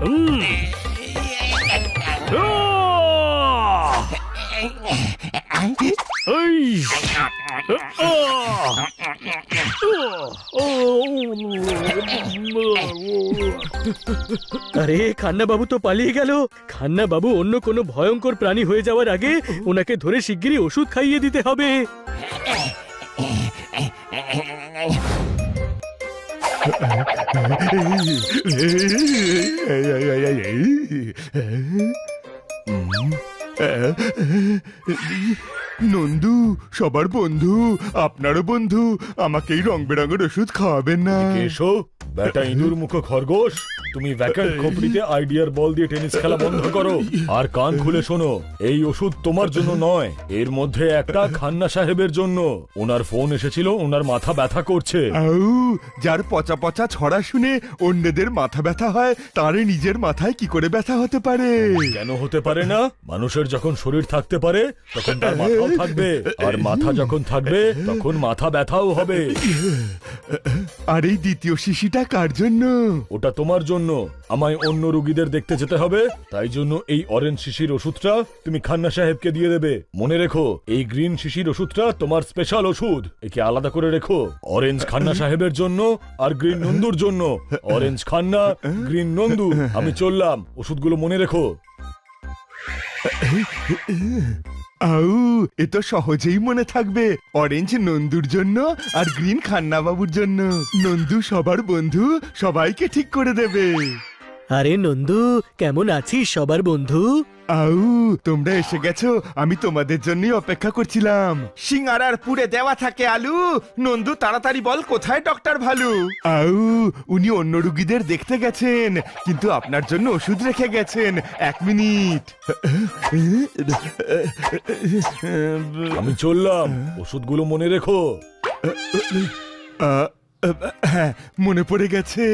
আরে খান্না বাবু তো পালিয়ে গেল। খান্না বাবু অন্য কোনো ভয়ঙ্কর প্রাণী হয়ে যাওয়ার আগে ওনাকে ধরে শিগগিরই ওষুধ খাইয়ে দিতে হবে। নন্দু সবার বন্ধু, আপনারও বন্ধু, আমাকে এই রং বেরঙের ওষুধ খাওয়াবেন না? এসো বেটা ইঁদুর মুখো খরগোশ, তুমি ভ্যাকেন্ট খোপড়িতে আইডিয়ার বল দিয়ে টেনিস খেলা বন্ধ করো আর কান খুলে শোনো। এই ওষুধ তোমার জন্য নয়, এর মধ্যে একটা খান্না সাহেবের জন্য। ওনার ফোন এসেছিল, ওনার মাথা ব্যথা করছে। যার পচা পচা ছড়া শুনে অন্যদের মাথা ব্যথা হয়, তার নিজের মাথায় কি করে ব্যথা হতে পারে? কেন হতে পারে না? মানুষের যখন শরীর থাকতে পারে তখন তার মাথাও থাকবে, আর মাথা যখন থাকবে তখন মাথা ব্যথাও হবে। আর এই দ্বিতীয় শিশিটা কার জন্য? ওটা তোমার জন্য। আমায় অন্য রোগীদের দেখতে যেতে হবে, তাই জন্য এই অরেঞ্জ শিশির ওষুধটা তুমি খান্না সাহেবকে দিয়ে দেবে। মনে রেখো, এই গ্রিন শিশির ওষুধটা তোমার স্পেশাল ওষুধ। একে আলাদা করে রেখো, অরেঞ্জ খান্না সাহেবের জন্য আর গ্রিন নন্দুর জন্য। Orange Khanna, green Nandu. আমি চললাম, ওষুধগুলো মনে রেখো। এ তো সহজেই মনে থাকবে। অরেঞ্জ নন্দুর জন্য আর গ্রিন খান্না বাবুর জন্য। নন্দু সবার বন্ধু, সবাইকে ঠিক করে দেবে। আরে নন্দু, কেমন আছিস সবার বন্ধু? তোমরা এসে গেছো, আমি তোমাদের জন্যই অপেক্ষা করছিলাম। সিঙ্গারার পুরে দেওয়া থাকে আলু। নন্দু তাড়াতাড়ি বল, কোথায় ডক্টর ভালু? উনি অন্য রুগীদের দেখতে গেছেন, কিন্তু আপনার জন্য ওষুধ রেখে গেছেন। 1 মিনিট। আমি চললাম, ওষুধগুলো মনে রেখো। হ্যাঁ, মনে পড়ে গেছে।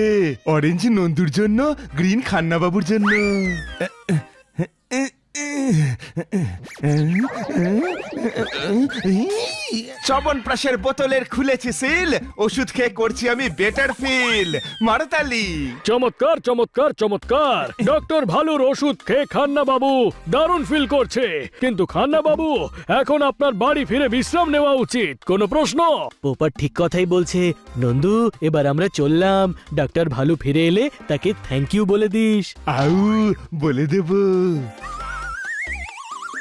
অরেঞ্জ নন্দুর জন্য, গ্রিন খান্না বাবুর জন্য। চবনপ্রাশের বোতলের খুলেছি সিল। ওষুধ খেয়ে করছি আমি বেটার ফিল। মারতালি। চমৎকার চমৎকার চমৎকার। ডক্টর ভালুর ওষুধ খেয়ে খান্না বাবু দারুণ ফিল করছে। কিন্তু খান্না বাবু, এখন আপনার বাড়ি ফিরে বিশ্রাম নেওয়া উচিত। কোনো প্রশ্ন? পোপার ঠিক কথাই বলছে। নন্দু, এবার আমরা চললাম। ডক্টর ভালু ফিরে এলে তাকে থ্যাংক ইউ বলে দিস। বলে দেব,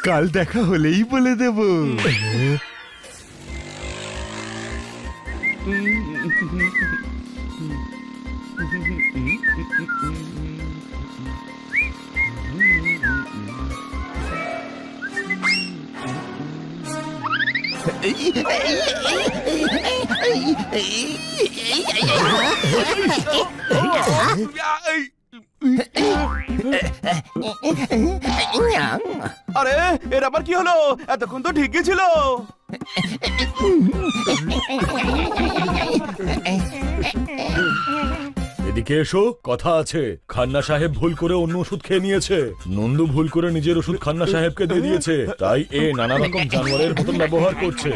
কাল দেখা হলেই বলে দেব। আরে এর আবার কি হলো? এতক্ষণ তো ঠিকই ছিল। এদিকে এসো, কথা আছে। খান্না সাহেব ভুল করে অন্য ওষুধ খেয়ে নিয়েছে। নন্দু ভুল করে নিজের ওষুধ খান্না সাহেবকে দিয়ে দিয়েছে, তাই এ নানা রকম জানোয়ারের মতন ব্যবহার করছে।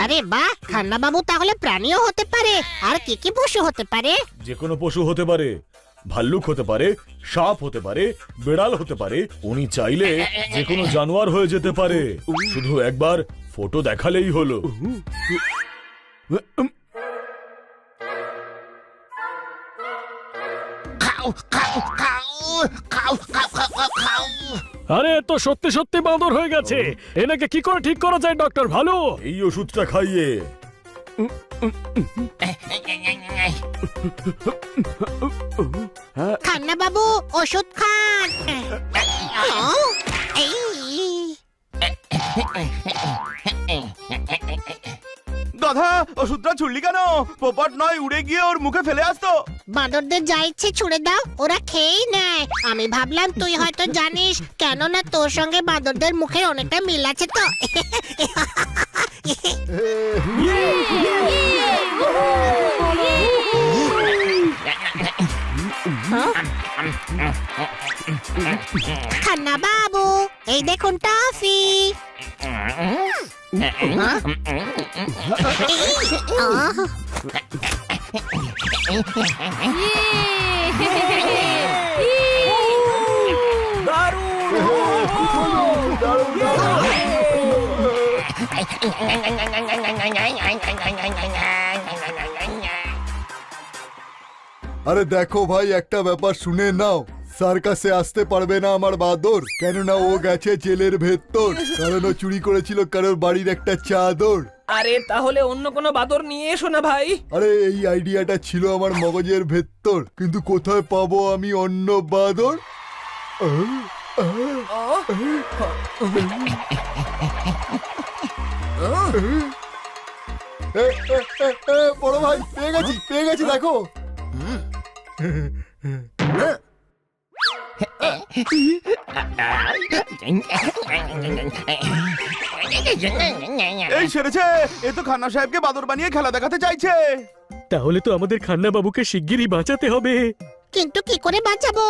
আরে বাহ, খান্না বাবু তাহলে প্রাণীও হতে পারে। আর কি কি পশু হতে পারে? যে কোনো পশু হতে পারে, ভাল্লুক হতে পারে, সাপ হতে পারে, বিড়াল হতে পারে। উনি চাইলে যে কোনো জানোয়ার হয়ে যেতে পারে, শুধু একবার ফটো দেখালেই হলো। আরে তো সত্যি সত্যি বাঁদর হয়ে গেছে। এনাকে কি করে ঠিক করা যায় ডক্টর ভালু? এই ওষুধটা খাইয়ে। খান্না বাবু ওষুধ খান। গাধা, ওষুধটা ছুড়লি কেন? পোপট নয় উড়ে গিয়ে ওর মুখে ফেলে আসতো। বাঁদরদের যা ইচ্ছে ছুড়ে দাও, ওরা খেয়েই নেয়। আমি ভাবলাম তুই হয়তো জানিস, কেননা তোর সঙ্গে বাঁদরদের মুখের অনেকটা মিল আছে তো। খান্না বাবু, এই দেখুন টফি। আরে দেখো ভাই, একটা ব্যাপার শুনে নাও। সার্কাসে আসতে পারবে না আমার বাদর, কেননা ও গেছে জেলের ভেতর, কারণ ও চুরি করেছিল কারোর বাড়ির একটা চাদর। আরে তাহলে অন্য কোনো বাদর নিয়ে এসো না ভাই। আরে এই আইডিয়াটা ছিল আমার মগজের ভেতর, কিন্তু কোথায় পাবো আমি অন্য বাদর? বড় ভাই, পেয়ে গেছি দেখো। এই সেরেছে, এ তো খান্না সাহেবকে বাদর বানিয়ে খেলা দেখাতে চাইছে। তাহলে তো আমাদের খান্না বাবুকে শিগগিরই বাঁচাতে হবে। কিন্তু কি করে বাঁচাবো?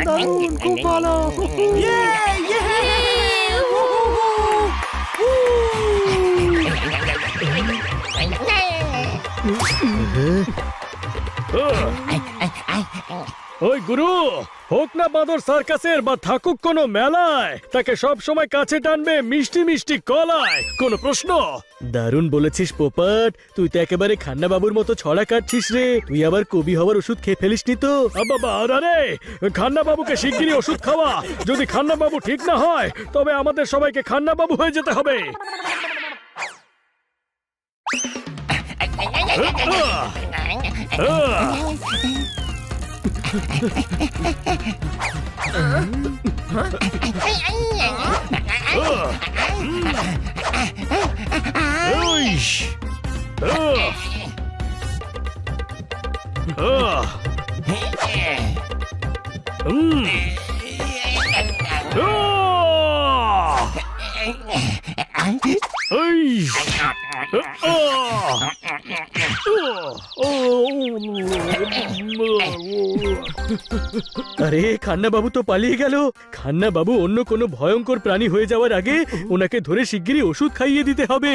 দারুণ, খুব ভালো। ওই গুরু, হোক না বাঁদর সার্কাসের বা থাকুক কোনো মেলায়, তাকে সব সময় কাছে টানবে মিষ্টি মিষ্টি কলায়। কোনো প্রশ্ন? দারুণ বলেছিস পোপট, তুই তো একেবারে খান্না বাবুর মতো ছড়া কাটছিস রে। তুই আবার কবি হওয়ার ওষুধ খেয়ে ফেলিসনি তো? বাবা আরে, খান্না বাবুকে শিগগিরই ওষুধ খাওয়া। যদি খান্না বাবু ঠিক না হয় তবে আমাদের সবাইকে খান্না বাবু হয়ে যেতে হবে। আরে খান্না বাবু তো পালিয়ে গেল। খান্না বাবু অন্য কোনো ভয়ঙ্কর প্রাণী হয়ে যাওয়ার আগে ওনাকে ধরে শিগগিরই ওষুধ খাইয়ে দিতে হবে।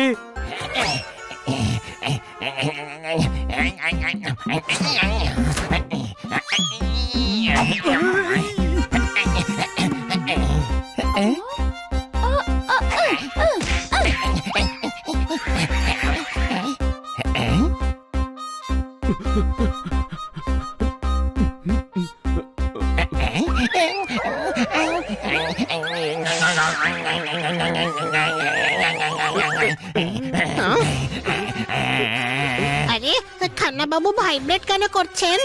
আরে খান্না বাবু ভাইব্রেট কেন করছেন?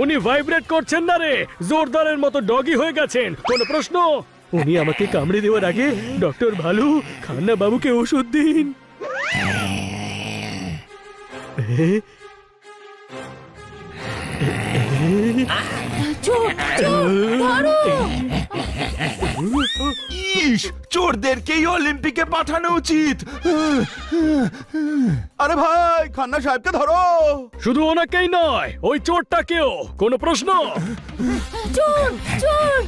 উনি ভাইব্রেট করছেন না রে, জোরদারের মতো ডগি হয়ে গেছেন। কোনো প্রশ্ন? উনি আমাকে কামড়ে দেওয়ার আগে ডক্টর ভালু খান্না বাবুকে ওষুধ দিন। ইস, চোরদেরকেই অলিম্পিকে পাঠানো উচিত। আরে ভাই, খান্না সাহেবকে ধরো। শুধু ওনাকেই নয়, ওই চোরটাকেও। কোনো প্রশ্ন? চোর চোর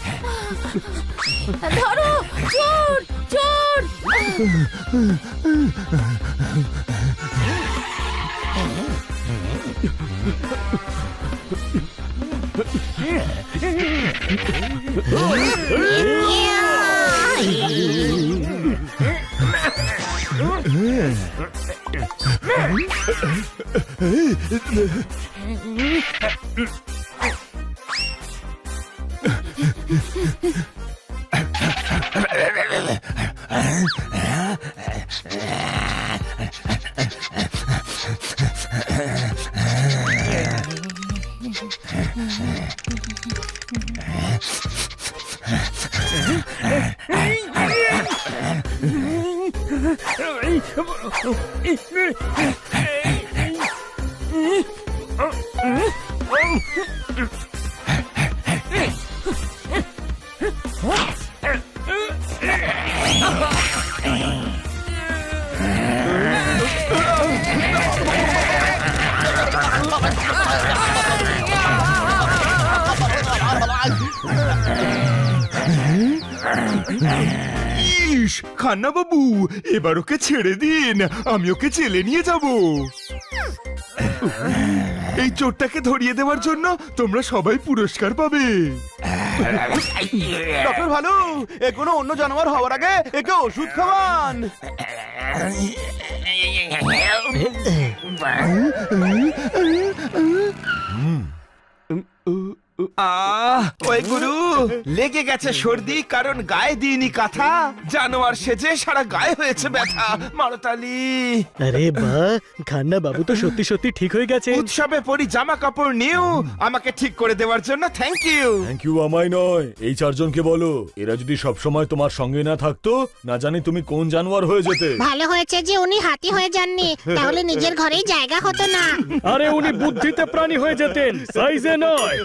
ধরো, চোর চোর। ইস, খান্না বাবু, এবার ওকে ছেড়ে দিন, আমি ওকে জেলে নিয়ে যাব। এই চোরটাকে ধরিয়ে দেওয়ার জন্য তোমরা সবাই পুরস্কার পাবে। ডক্টর ভালু এ কোনো অন্য জানোয়ার হওয়ার আগে একে ওষুধ খাওয়ান। ওই গুরু লেগে গেছে সর্দি, কারণ গায়ে দিইনি কাঁথা। জানোয়ার সেজে সারা গায়ে হয়েছে ব্যথা। মারতালি আরে বাহ, খান্না বাবু তো সত্যি সত্যি ঠিক হয়ে গেছে। উৎসবে পরি জামা কাপড় নিউ আমাকে ঠিক করে দেওয়ার জন্য থ্যাংক ইউ। থ্যাংক ইউ আমায় নয়, এই চারজনকে বলো। এরা যদি সব সময় তোমার সঙ্গে না থাকতো, না জানি তুমি কোন জানোয়ার হয়ে যেতে। ভালো হয়েছে যে উনি হাতি হয়ে যাননি, তাহলে নিজের ঘরেই জায়গা হতো না। আরে উনি বুদ্ধিতে প্রাণী হয়ে যেতেন, সাইজে নয়।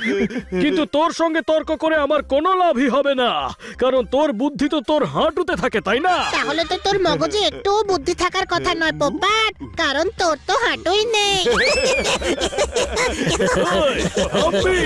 কিন্তু তোর সঙ্গে তর্ক করে আমার কোনো লাভই হবে না, কারণ তোর বুদ্ধি তো তোর হাঁটুতে থাকে, তাই না? তাহলে তো তোর মগজে একটু বুদ্ধি থাকার কথা নয় পোপট, কারণ তোর তো হাঁটুই নেই। ওই, হাম্পি!